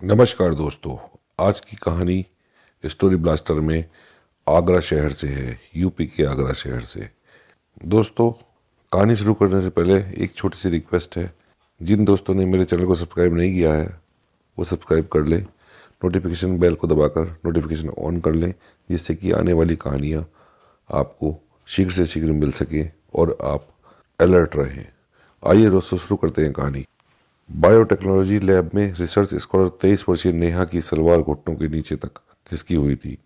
नमस्कार दोस्तों। आज की कहानी स्टोरी ब्लास्टर में आगरा शहर से है, यूपी के आगरा शहर से। दोस्तों, कहानी शुरू करने से पहले एक छोटी सी रिक्वेस्ट है। जिन दोस्तों ने मेरे चैनल को सब्सक्राइब नहीं किया है वो सब्सक्राइब कर लें, नोटिफिकेशन बेल को दबाकर नोटिफिकेशन ऑन कर लें, जिससे कि आने वाली कहानियाँ आपको शीघ्र से शीघ्र मिल सकें और आप अलर्ट रहें। आइए दोस्तों, शुरू करते हैं कहानी। बायोटेक्नोलॉजी लैब में रिसर्च स्कॉलर 23 वर्षीय नेहा की सलवार घुटनों के नीचे तक खिसकी हुई थी।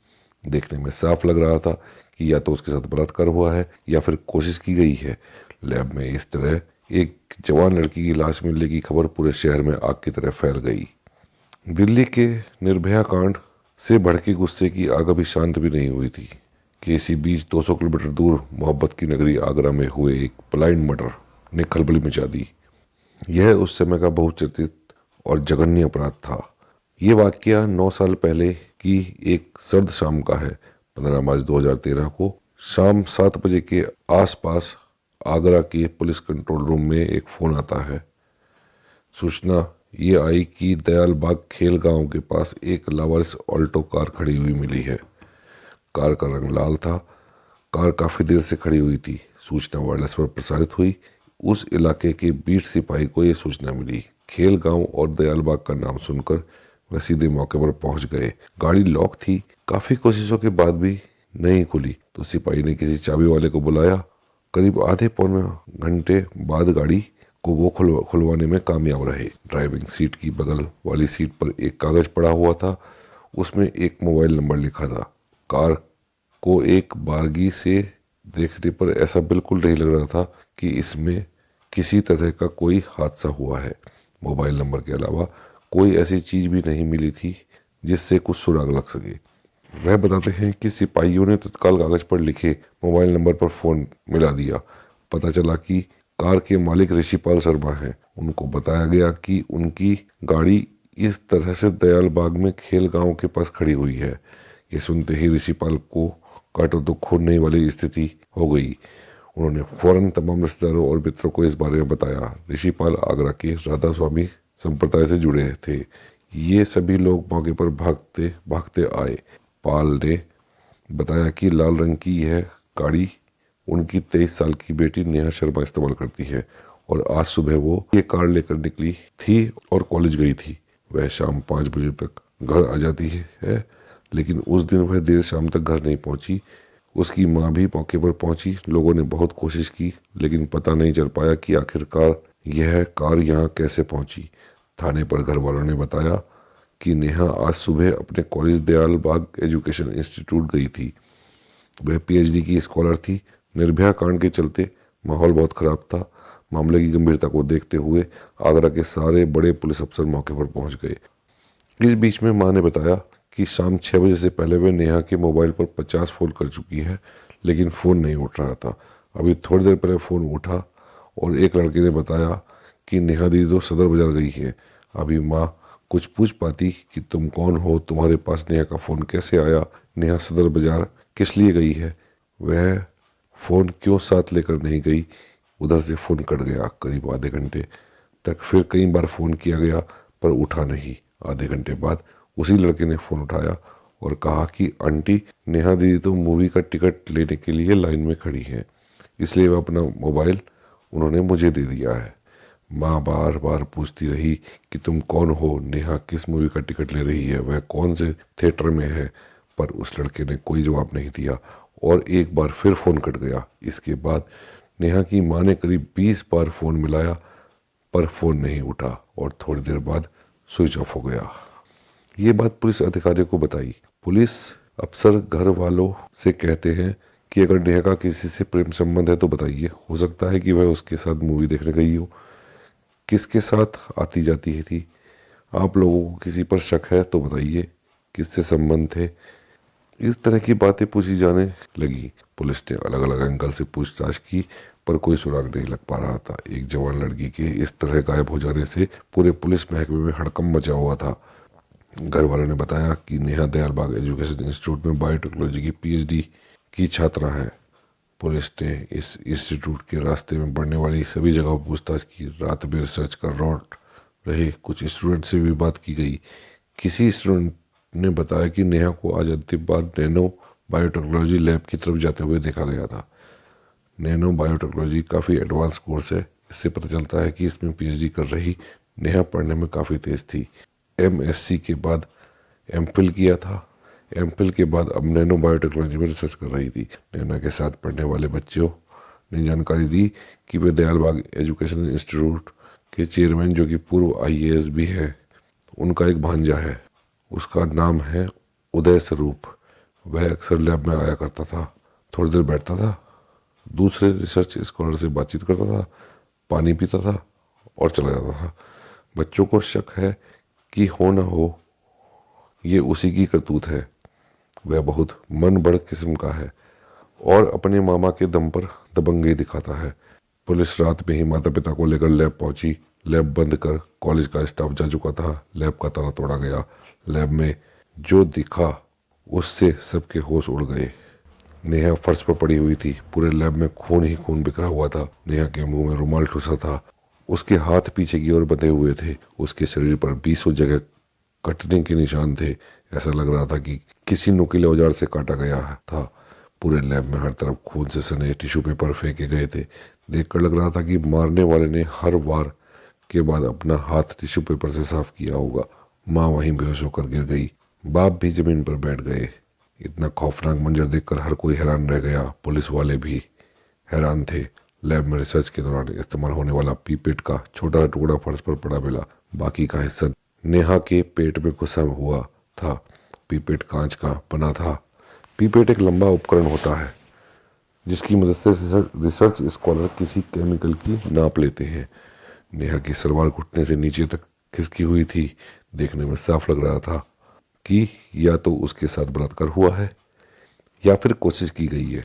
देखने में साफ लग रहा था कि या तो उसके साथ बलात्कार हुआ है या फिर कोशिश की गई है। लैब में इस तरह एक जवान लड़की की लाश मिलने की खबर पूरे शहर में आग की तरह फैल गई। दिल्ली के निर्भया कांड से भड़के गुस्से की आग अभी शांत भी नहीं हुई थी कि इसी बीच 200 किलोमीटर दूर मोहब्बत की नगरी आगरा में हुए एक ब्लाइंड मर्डर ने खलबली मचा दी। यह उस समय का बहुचर्चित और जघन्य अपराध था। ये वाकया 9 साल पहले की एक सर्द शाम का है। 15 मार्च 2013 को शाम 7 बजे के आसपास आगरा के पुलिस कंट्रोल रूम में एक फ़ोन आता है। सूचना ये आई कि दयालबाग खेल गांव के पास एक लावारिस ऑल्टो कार खड़ी हुई मिली है। कार का रंग लाल था। कार काफ़ी देर से खड़ी हुई थी। सूचना वायरलेस पर प्रसारित हुई। उस इलाके के बीट सिपाही को यह सूचना मिली। खेल गांव और दयालबाग का नाम सुनकर वह सीधे मौके पर पहुंच गए। गाड़ी लॉक थी। काफ़ी कोशिशों के बाद भी नहीं खुली तो सिपाही ने किसी चाबी वाले को बुलाया। करीब आधे पौने घंटे बाद गाड़ी को वो खुलवाने में कामयाब रहे। ड्राइविंग सीट की बगल वाली सीट पर एक कागज पड़ा हुआ था। उसमें एक मोबाइल नंबर लिखा था। कार को एक बारगी से देखने पर ऐसा बिल्कुल नहीं लग रहा था कि इसमें किसी तरह का कोई हादसा हुआ है। मोबाइल नंबर के अलावा कोई ऐसी चीज़ भी नहीं मिली थी जिससे कुछ सुराग लग सके। वह बताते हैं कि सिपाहियों ने तत्काल कागज पर लिखे मोबाइल नंबर पर फ़ोन मिला दिया। पता चला कि कार के मालिक ऋषिपाल शर्मा हैं। उनको बताया गया कि उनकी गाड़ी इस तरह से दयालबाग में खेल गांव के पास खड़ी हुई है। ये सुनते ही ऋषिपाल को काटो तो खूनने वाली स्थिति हो गई। उन्होंने फौरन तमाम रिश्तेदारों और मित्रों को इस बारे में बताया। ऋषिपाल आगरा के राधा स्वामी संप्रदाय से जुड़े थे। ये सभी लोग मौके पर भागते भागते आए। पाल ने बताया कि लाल रंग की यह गाड़ी उनकी 23 साल की बेटी नेहा शर्मा इस्तेमाल करती है और आज सुबह वो ये कार लेकर निकली थी और कॉलेज गई थी। वह शाम 5 बजे तक घर आ जाती है, लेकिन उस दिन वह देर शाम तक घर नहीं पहुंची। उसकी मां भी मौके पर पहुंची। लोगों ने बहुत कोशिश की लेकिन पता नहीं चल पाया कि आखिरकार यह कार यहाँ कैसे पहुंची। थाने पर घर वालों ने बताया कि नेहा आज सुबह अपने कॉलेज दयालबाग एजुकेशन इंस्टीट्यूट गई थी। वह पीएचडी की स्कॉलर थी। निर्भया कांड के चलते माहौल बहुत खराब था। मामले की गंभीरता को देखते हुए आगरा के सारे बड़े पुलिस अफसर मौके पर पहुंच गए। इस बीच में मां ने बताया कि शाम 6 बजे से पहले वे नेहा के मोबाइल पर 50 फ़ोन कर चुकी है, लेकिन फ़ोन नहीं उठ रहा था। अभी थोड़ी देर पहले फ़ोन उठा और एक लड़के ने बताया कि नेहा दीदी तो सदर बाजार गई है। अभी माँ कुछ पूछ पाती कि तुम कौन हो, तुम्हारे पास नेहा का फ़ोन कैसे आया, नेहा सदर बाजार किस लिए गई है, वह फ़ोन क्यों साथ लेकर नहीं गई। उधर से फ़ोन कट गया। करीब आधे घंटे तक फिर कई बार फ़ोन किया गया पर उठा नहीं। आधे घंटे बाद उसी लड़के ने फ़ोन उठाया और कहा कि आंटी, नेहा दीदी तो मूवी का टिकट लेने के लिए लाइन में खड़ी हैं, इसलिए वह अपना मोबाइल उन्होंने मुझे दे दिया है। माँ बार बार पूछती रही कि तुम कौन हो, नेहा किस मूवी का टिकट ले रही है, वह कौन से थिएटर में है, पर उस लड़के ने कोई जवाब नहीं दिया और एक बार फिर फ़ोन कट गया। इसके बाद नेहा की माँ ने करीब 20 बार फ़ोन मिलाया पर फ़ोन नहीं उठा और थोड़ी देर बाद स्विच ऑफ हो गया। ये बात पुलिस अधिकारियों को बताई। पुलिस अफसर घर वालों से कहते हैं कि अगर नेहा का किसी से प्रेम संबंध है तो बताइए, हो सकता है कि वह उसके साथ मूवी देखने गई हो। किसके साथ आती जाती थी? आप लोगों को किसी पर शक है तो बताइए, किससे संबंध थे। इस तरह की बातें पूछी जाने लगी। पुलिस ने अलग अलग एंगल से पूछताछ की पर कोई सुराग नहीं लग पा रहा था। एक जवान लड़की के इस तरह गायब हो जाने से पूरे पुलिस महकमे में हड़कंप मचा हुआ था। घर वालों ने बताया कि नेहा दयालबाग एजुकेशन इंस्टीट्यूट में बायोटेक्नोलॉजी की पीएचडी की छात्रा है। पुलिस ने इस इंस्टीट्यूट के रास्ते में बढ़ने वाली सभी जगहों पूछताछ की। रात में रिसर्च कर लौट रहे कुछ स्टूडेंट से भी बात की गई। किसी स्टूडेंट ने बताया कि नेहा को आज अंतिम बार नैनो बायोटेक्नोलॉजी लैब की तरफ जाते हुए देखा गया था। नैनो बायोटेक्नोलॉजी काफ़ी एडवांस कोर्स है। इससे पता चलता है कि इसमें पीएचडी कर रही नेहा पढ़ने में काफ़ी तेज थी। एमएससी के बाद एमफिल किया था। एमफिल के बाद अब नैनो बायोटेक्नोलॉजी में रिसर्च कर रही थी। नैना के साथ पढ़ने वाले बच्चों ने जानकारी दी कि वे दयाल बाग एजुकेशन इंस्टीट्यूट के चेयरमैन, जो कि पूर्व आईएएस भी है, उनका एक भांजा है। उसका नाम है उदय स्वरूप। वह अक्सर लैब में आया करता था, थोड़ी देर बैठता था, दूसरे रिसर्च स्कॉलर से बातचीत करता था, पानी पीता था और चला जाता था। बच्चों को शक है कि हो न हो ये उसी की करतूत है। वह बहुत मन बढ़ किस्म का है और अपने मामा के दम पर दबंगई दिखाता है। पुलिस रात में ही माता पिता को लेकर लैब पहुंची। लैब बंद कर कॉलेज का स्टाफ जा चुका था। लैब का ताला तोड़ा गया। लैब में जो दिखा उससे सबके होश उड़ गए। नेहा फर्श पर पड़ी हुई थी। पूरे लैब में खून ही खून बिखरा हुआ था। नेहा के मुंह में रुमाल ठुसा था। उसके हाथ पीछे की ओर बंधे हुए थे। उसके शरीर पर 20 जगह कटने के निशान थे। ऐसा लग रहा था कि किसी नुकीले औजार से काटा गया था। पूरे लैब में हर तरफ खून से सने टिश्यू पेपर फेंके गए थे। देखकर लग रहा था कि मारने वाले ने हर वार के बाद अपना हाथ टिश्यू पेपर से साफ किया होगा। माँ वहीं बेहोश होकर गिर गई। बाप भी जमीन पर बैठ गए। इतना खौफनाक मंजर देखकर हर कोई हैरान रह गया। पुलिस वाले भी हैरान थे। लैब में रिसर्च के दौरान इस्तेमाल होने वाला पीपेट का छोटा टुकड़ा फर्श पर पड़ा मिला। बाकी का हिस्सा नेहा के पेट में घुसा हुआ था। पीपेट कांच का बना था। पीपेट एक लंबा उपकरण होता है जिसकी मदद से रिसर्च स्कॉलर किसी केमिकल की नाप लेते हैं। नेहा की सलवार घुटने से नीचे तक खिसकी हुई थी। देखने में साफ लग रहा था कि या तो उसके साथ बलात्कार हुआ है या फिर कोशिश की गई है।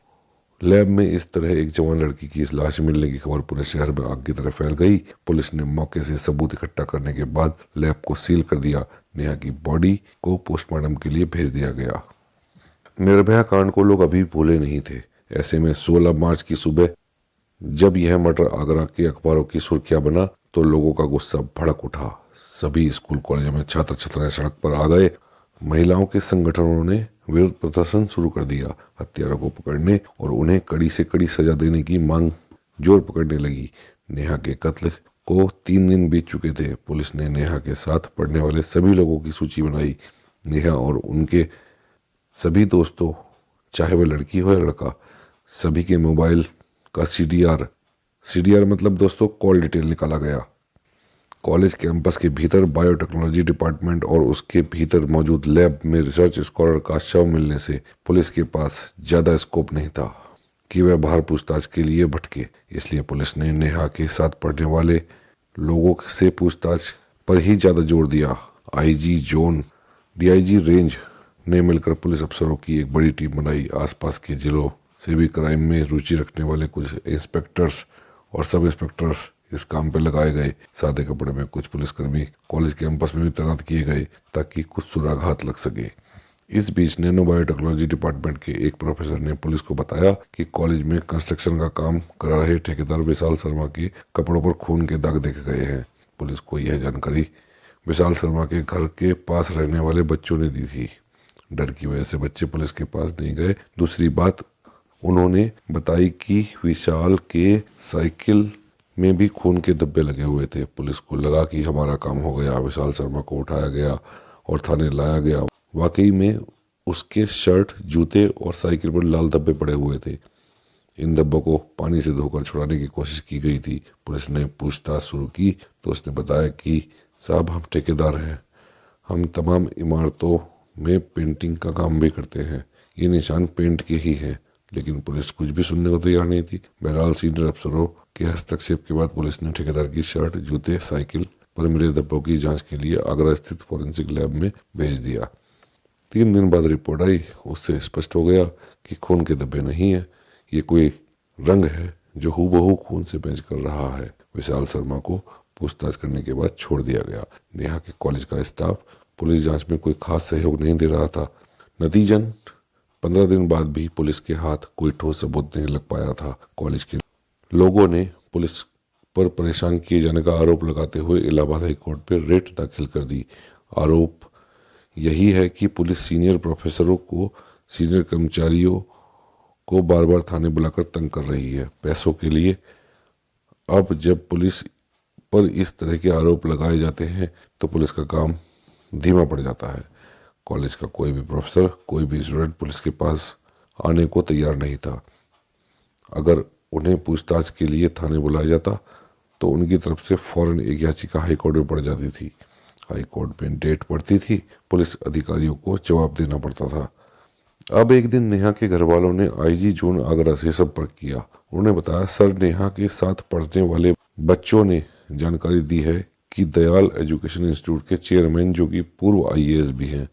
लैब में इस तरह एक जवान लड़की की इस लाश मिलने की खबर पूरे शहर में आग की तरह फैल गई। पुलिस ने मौके से सबूत इकट्ठा करने के बाद लैब को सील कर दिया। नेहा की बॉडी को पोस्टमार्टम के लिए भेज दिया गया। निर्भया कांड को लोग अभी भूले नहीं थे। ऐसे में 16 मार्च की सुबह जब यह मर्डर आगरा के अखबारों की सुर्खियां बना तो लोगों का गुस्सा भड़क उठा। सभी स्कूल कॉलेजों में छात्र छात्राएं सड़क पर आ गए। महिलाओं के संगठनों ने विरोध प्रदर्शन शुरू कर दिया। हत्यारों को पकड़ने और उन्हें कड़ी से कड़ी सजा देने की मांग जोर पकड़ने लगी। नेहा के कत्ल को 3 दिन बीत चुके थे। पुलिस ने नेहा के साथ पढ़ने वाले सभी लोगों की सूची बनाई। नेहा और उनके सभी दोस्तों, चाहे वह लड़की हो या लड़का, सभी के मोबाइल का सीडीआर मतलब दोस्तों कॉल डिटेल निकाला गया। कॉलेज कैंपस के भीतर बायोटेक्नोलॉजी डिपार्टमेंट और उसके भीतर मौजूद लैब में रिसर्च स्कॉलर का शव मिलने से पुलिस के पास ज़्यादा स्कोप नहीं था कि वह बाहर पूछताछ के लिए भटके। इसलिए पुलिस ने नेहा के साथ पढ़ने वाले लोगों से पूछताछ पर ही ज़्यादा जोर दिया। आईजी जोन, डीआईजी रेंज ने मिलकर पुलिस अफसरों की एक बड़ी टीम बनाई। आसपास के जिलों से भी क्राइम में रुचि रखने वाले कुछ इंस्पेक्टर्स और सब इंस्पेक्टर्स इस काम पर लगाए गए। सादे कपड़े में कुछ पुलिसकर्मी कॉलेज कैंपस में भी तैनात किए गए ताकि कुछ सुराग लग सके। इस बीच नैनो बायोटेक्नोलॉजी डिपार्टमेंट के एक प्रोफेसर ने पुलिस को बताया कि कॉलेज में कंस्ट्रक्शन का काम करा रहे ठेकेदार विशाल शर्मा के कपड़ों पर खून के दाग देखे गए हैं। पुलिस को यह जानकारी विशाल शर्मा के घर के पास रहने वाले बच्चों ने दी थी। डर की वजह से बच्चे पुलिस के पास नहीं गए। दूसरी बात उन्होंने बताई कि विशाल के साइकिल में भी खून के धब्बे लगे हुए थे। पुलिस को लगा कि हमारा काम हो गया। विशाल शर्मा को उठाया गया और थाने लाया गया। वाकई में उसके शर्ट, जूते और साइकिल पर लाल धब्बे पड़े हुए थे। इन धब्बों को पानी से धोकर छुड़ाने की कोशिश की गई थी। पुलिस ने पूछताछ शुरू की तो उसने बताया कि साहब, हम ठेकेदार हैं। हम तमाम इमारतों में पेंटिंग का काम भी करते हैं। ये निशान पेंट के ही हैं। लेकिन पुलिस कुछ भी सुनने को तैयार नहीं थी। बहरहाल सीनियर अफसरों के हस्तक्षेप के बाद पुलिस ने ठेकेदार की शर्ट, जूते, साइकिल पर मिले धब्बों की जांच के लिए आगरा स्थित फॉरेंसिक लैब में भेज दिया। 3 दिन बाद रिपोर्ट आई। उससे स्पष्ट हो गया कि खून के धब्बे नहीं है, ये कोई रंग है जो हूबहू खून से मैच कर रहा है। विशाल शर्मा को पूछताछ करने के बाद छोड़ दिया गया। नेहा के कॉलेज का स्टाफ पुलिस जांच में कोई खास सहयोग नहीं दे रहा था। नतीजन 15 दिन बाद भी पुलिस के हाथ कोई ठोस सबूत नहीं लग पाया था। कॉलेज के लोगों ने पुलिस पर परेशान किए जाने का आरोप लगाते हुए इलाहाबाद हाई कोर्ट पर रिट दाखिल कर दी। आरोप यही है कि पुलिस सीनियर प्रोफेसरों को, सीनियर कर्मचारियों को बार बार थाने बुलाकर तंग कर रही है पैसों के लिए। अब जब पुलिस पर इस तरह के आरोप लगाए जाते हैं तो पुलिस का काम धीमा पड़ जाता है। कॉलेज का कोई भी प्रोफेसर, कोई भी स्टूडेंट पुलिस के पास आने को तैयार नहीं था। अगर उन्हें पूछताछ के लिए थाने बुलाया जाता तो उनकी तरफ से फौरन एक याचिका हाई कोर्ट में पड़ जाती थी। हाई कोर्ट में डेट पड़ती थी, पुलिस अधिकारियों को जवाब देना पड़ता था। अब एक दिन नेहा के घर वालों ने आईजी जोन आगरा से संपर्क किया। उन्होंने बताया, सर, नेहा के साथ पढ़ने वाले बच्चों ने जानकारी दी है कि दयाल एजुकेशन इंस्टीट्यूट के चेयरमैन, जो कि पूर्व आईएएस भी हैं,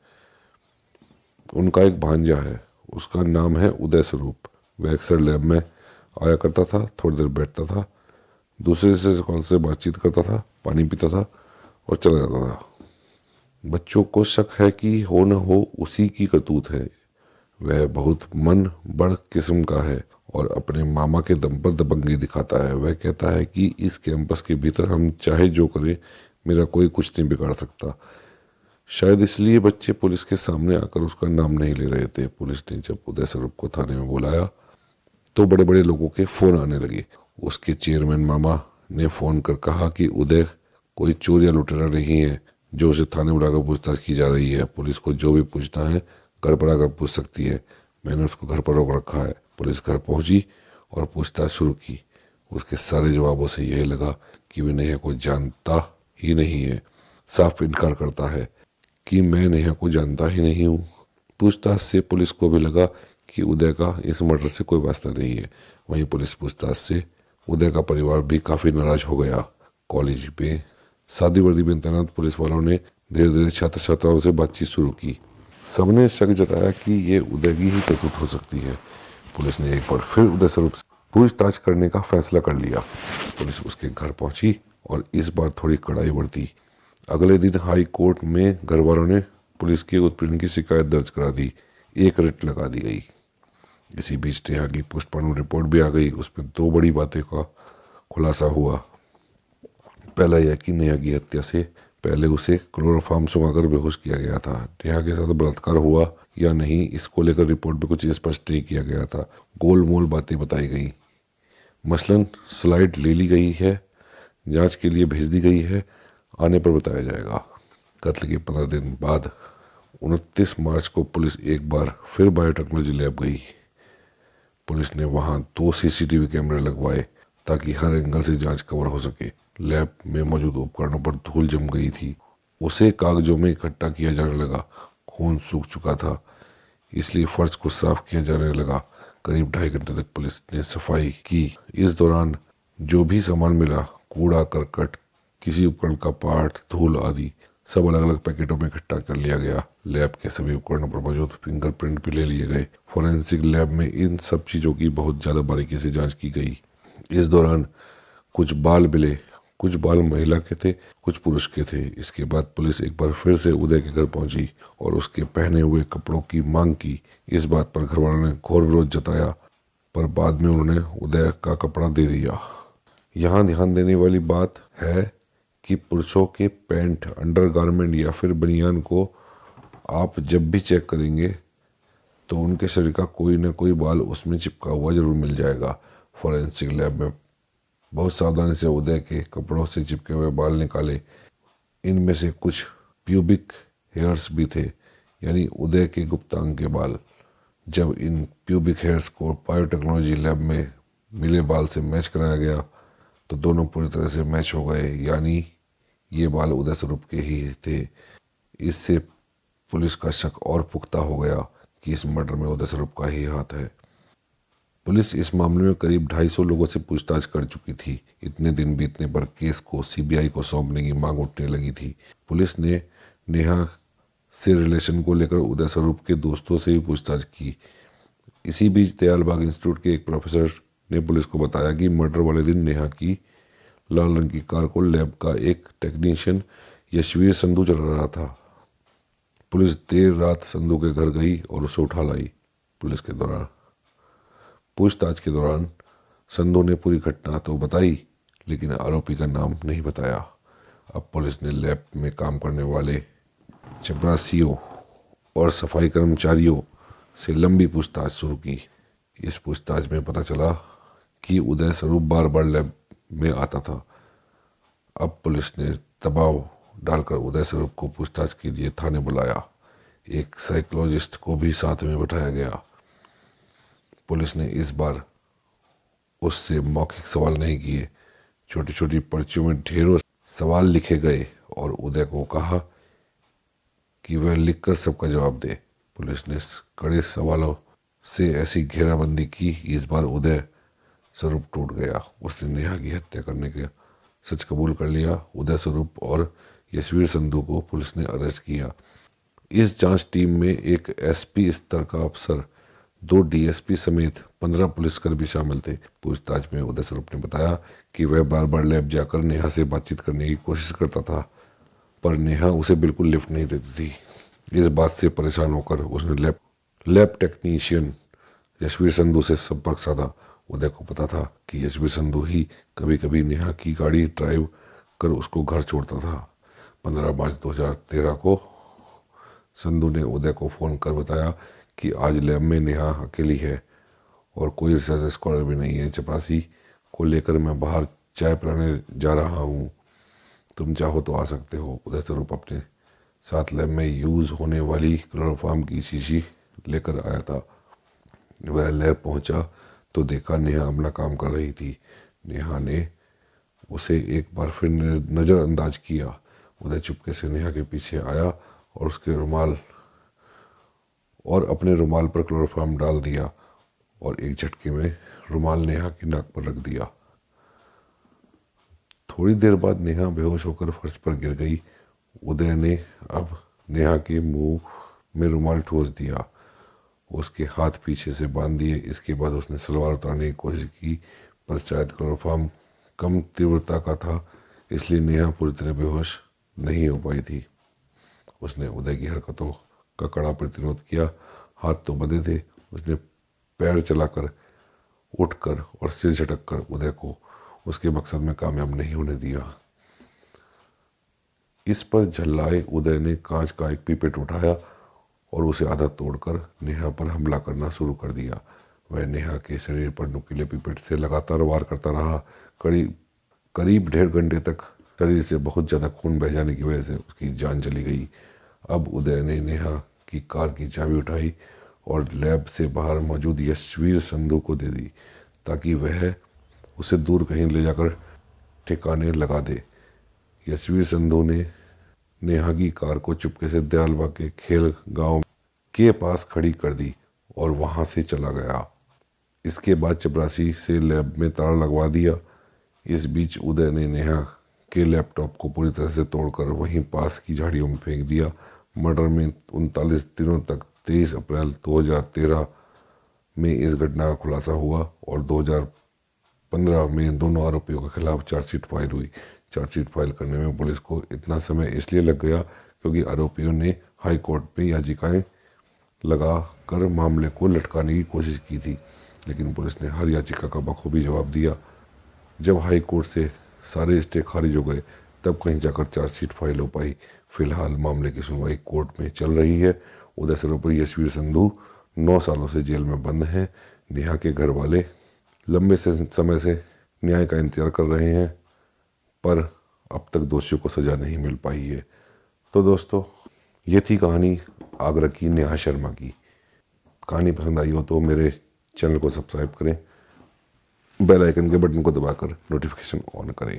उनका एक भांजा है। उसका नाम है उदय स्वरूप। वह अक्सर लैब में आया करता था, थोड़ी देर बैठता था, दूसरे से कॉल से बातचीत करता था, पानी पीता था और चला जाता था। बच्चों को शक है कि हो न हो उसी की करतूत है। वह बहुत मन बड़ किस्म का है और अपने मामा के दम पर दबंगी दिखाता है। वह कहता है कि इस कैंपस के भीतर हम चाहे जो करें, मेरा कोई कुछ नहीं बिगाड़ सकता। शायद इसलिए बच्चे पुलिस के सामने आकर उसका नाम नहीं ले रहे थे। पुलिस ने जब उदय स्वरूप को थाने में बुलाया तो बड़े बड़े लोगों के फ़ोन आने लगे। उसके चेयरमैन मामा ने फ़ोन कर कहा कि उदय कोई चोर या लुटेरा नहीं है जो उसे थाने बुलाकर पूछताछ की जा रही है। पुलिस को जो भी पूछना है घर पर आकर पूछ सकती है। मैंने उसको घर पर रोक रखा है। पुलिस घर पहुंची और पूछताछ शुरू की। उसके सारे जवाबों से यही लगा कि वह नेहा को जानता ही नहीं है। साफ इनकार करता है कि मैं नेहा को जानता ही नहीं हूँ। पूछताछ से पुलिस को भी लगा कि उदय का इस मर्डर से कोई वास्ता नहीं है। वहीं पुलिस पूछताछ से उदय का परिवार भी काफ़ी नाराज हो गया। कॉलेज में सादी वर्दी में तैनात पुलिस वालों ने धीरे धीरे छात्र छात्राओं से बातचीत शुरू की। सबने शक जताया कि ये उदय की ही करतूत हो सकती है। पुलिस ने एक बार फिर उदय स्वरूप से पूछताछ करने का फैसला कर लिया। पुलिस उसके घर पहुंची और इस बार थोड़ी कड़ाई बरती। अगले दिन हाई कोर्ट में घर वालों ने पुलिस के उत्पीड़न की शिकायत दर्ज करा दी। एक रिट लगा दी गई। इसी बीच नेहा की पोस्टमार्टम रिपोर्ट भी आ गई। उसमें दो बड़ी बातें का खुलासा हुआ। पहला यह कि नेहा की हत्या से पहले उसे क्लोरोफार्म सुंघाकर बेहोश किया गया था। नेहा के साथ बलात्कार हुआ या नहीं, इसको लेकर रिपोर्ट में कुछ स्पष्ट नहीं किया गया था। गोलमोल बातें बताई गई। मसलन स्लाइड ले ली गई है, जांच के लिए भेज दी गई है, आने पर बताया जाएगा। कत्ल के 15 दिन बाद 29 मार्च को पुलिस एक बार फिर बायोटेक्नोलॉजी लैब गई। पुलिस ने वहां 2 सीसीटीवी कैमरे लगवाए ताकि हर एंगल से जांच कवर हो सके। लैब में मौजूद उपकरणों पर धूल जम गई थी। उसे कागजों में इकट्ठा किया जाने लगा। खून सूख चुका था, इसलिए फर्श को साफ किया जाने लगा। करीब 2.5 घंटे तक पुलिस ने सफाई की। इस दौरान जो भी सामान मिला, कूड़ा करकट, किसी उपकरण का पार्ट, धूल आदि, सब अलग अलग पैकेटों में इकट्ठा कर लिया गया। लैब के सभी उपकरणों पर मौजूद फिंगरप्रिंट भी ले लिए गए। फोरेंसिक लैब में इन सब चीज़ों की बहुत ज़्यादा बारीकी से जांच की गई। इस दौरान कुछ बाल मिले, कुछ बाल महिला के थे, कुछ पुरुष के थे। इसके बाद पुलिस एक बार फिर से उदय के घर पहुंची और उसके पहने हुए कपड़ों की मांग की। इस बात पर घर वालों ने घोर विरोध जताया, पर बाद में उन्होंने उदय का कपड़ा दे दिया। यहाँ ध्यान देने वाली बात है कि पुरुषों के पैंट, अंडरगारमेंट या फिर बनियान को आप जब भी चेक करेंगे तो उनके शरीर का कोई ना कोई बाल उसमें चिपका हुआ जरूर मिल जाएगा। फॉरेंसिक लैब में बहुत सावधानी से उदय के कपड़ों से चिपके हुए बाल निकाले। इनमें से कुछ प्यूबिक हेयर्स भी थे, यानी उदय के गुप्तांग के बाल। जब इन प्यूबिक हेयर्स को बायोटेक्नोलॉजी लैब में मिले बाल से मैच कराया गया तो दोनों पूरी तरह से मैच हो गए, यानी ये बाल उदय स्वरूप के ही थे। इससे पुलिस का शक और पुख्ता हो गया कि इस मर्डर में उदय स्वरूप का ही हाथ है। पुलिस इस मामले में करीब 250 लोगों से पूछताछ कर चुकी थी। इतने दिन बीतने पर केस को सीबीआई को सौंपने की मांग उठने लगी थी। पुलिस ने नेहा से रिलेशन को लेकर उदय स्वरूप के दोस्तों से भी पूछताछ की। इसी बीच दयालबाग इंस्टीट्यूट के एक प्रोफेसर ने पुलिस को बताया कि मर्डर वाले दिन नेहा की लाल रंग की कार को लैब का एक टेक्नीशियन यशवीर संधू चला रहा था। पुलिस देर रात संधू के घर गई और उसे उठा लाई। पूछताछ के दौरान संधू ने पूरी घटना तो बताई, लेकिन आरोपी का नाम नहीं बताया। अब पुलिस ने लैब में काम करने वाले चपरासियों और सफाई कर्मचारियों से लंबी पूछताछ शुरू की। इस पूछताछ में पता चला कि उदय स्वरूप बार बार लैब में आता था। अब पुलिस ने दबाव डालकर उदय स्वरूप को पूछताछ के लिए थाने बुलाया। एक साइकोलॉजिस्ट को भी साथ में बैठाया गया। पुलिस ने इस बार उससे मौखिक सवाल नहीं किए। छोटी छोटी पर्चियों में ढेरों सवाल लिखे गए और उदय को कहा कि वह लिखकर सबका जवाब दे। पुलिस ने कड़े सवालों से ऐसी घेराबंदी की, इस बार उदय स्वरूप टूट गया। उसने नेहा की हत्या करने का सच कबूल कर लिया। उदय स्वरूप और यशवीर संधू को पुलिस ने अरेस्ट किया। इस जांच टीम में एक एसपी स्तर का अफसर, 2 डीएसपी समेत 15 पुलिसकर्मी शामिल थे। पूछताछ में उदय स्वरूप ने बताया कि वह बार बार लैब जाकर नेहा से बातचीत करने की कोशिश करता था, पर नेहा उसे बिल्कुल लिफ्ट नहीं देती थी। इस बात से परेशान होकर उसने लैब टेक्नीशियन यशवीर संधू से संपर्क साधा। उदय को पता था कि यशवीर संधू ही कभी कभी नेहा की गाड़ी ड्राइव कर उसको घर छोड़ता था। 15 मार्च 2013 को संधू ने उदय को फ़ोन कर बताया कि आज लैब में नेहा अकेली है और कोई रिसर्च स्कॉलर भी नहीं है। चपरासी को लेकर मैं बाहर चाय पिलाने जा रहा हूँ, तुम चाहो तो आ सकते हो। उदय स्वरूप अपने साथ लैब में यूज़ होने वाली क्लोरोफॉर्म की शीशी लेकर आया था। वह लैब पहुंचा तो देखा नेहा अपना काम कर रही थी। नेहा ने उसे एक बार फिर नज़रअंदाज किया। उदय चुपके से नेहा के पीछे आया और अपने रुमाल पर क्लोरोफॉर्म डाल दिया और एक झटके में रुमाल नेहा की नाक पर रख दिया। थोड़ी देर बाद नेहा बेहोश होकर फर्श पर गिर गई। उदय ने अब नेहा के मुंह में रुमाल ठूंस दिया, उसके हाथ पीछे से बांध दिए। इसके बाद उसने सलवार उतारने की कोशिश की, पर शायद क्लोरोफॉर्म कम तीव्रता का था, इसलिए नेहा पूरी तरह बेहोश नहीं हो पाई थी। उसने उदय की हरकतों का कड़ा प्रतिरोध किया। हाथ तो बंधे थे। उसने पैर चलाकर, उठकर और सिर झटककर उदय को उसके मकसद में कामयाब नहीं होने दिया। इस पर झल्लाए उदय ने कांच का एक पीपेट उठाया और उसे आधा तोड़कर नेहा पर हमला करना शुरू कर दिया। वह नेहा के शरीर पर नुकीले पीपेट से लगातार वार करता रहा। करीब 1.5 घंटे तक शरीर से बहुत ज़्यादा खून बह जाने की वजह से उसकी जान चली गई। अब उदय ने नेहा की कार की चाबी उठाई और लैब से बाहर मौजूद यशवीर संधू को दे दी, ताकि वह उसे दूर कहीं ले जाकर ठिकाने लगा दे। यशवीर संधू ने नेहा की कार को चुपके से दयालबाग के खेल गांव के पास खड़ी कर दी और वहां से चला गया। इसके बाद चपरासी से लैब में ताला लगवा दिया। इस बीच उदय ने नेहा के लैपटॉप को पूरी तरह से तोड़कर वहीं पास की झाड़ियों में फेंक दिया। मर्डर में 39 दिनों तक 23 अप्रैल 2013 में इस घटना का खुलासा हुआ और 2015 में दोनों आरोपियों के खिलाफ चार्जशीट फाइल हुई। चार्जशीट फाइल करने में पुलिस को इतना समय इसलिए लग गया क्योंकि आरोपियों ने हाई कोर्ट में याचिकाएं लगा कर मामले को लटकाने की कोशिश की थी, लेकिन पुलिस ने हर याचिका का बखूबी जवाब दिया। जब हाई कोर्ट से सारे स्टे खारिज हो गए तब कहीं जाकर चार्जशीट फाइल हो पाई। फिलहाल मामले की सुनवाई कोर्ट में चल रही है। उदय स्वरूप यशवीर संधू 9 सालों से जेल में बंद हैं। नेहा के घर वाले लंबे समय से न्याय का इंतजार कर रहे हैं, पर अब तक दोषियों को सजा नहीं मिल पाई है। तो दोस्तों, ये थी कहानी आगरा की नेहा शर्मा की। कहानी पसंद आई हो तो मेरे चैनल को सब्सक्राइब करें, बेल आइकन के बटन को दबाकर नोटिफिकेशन ऑन करें।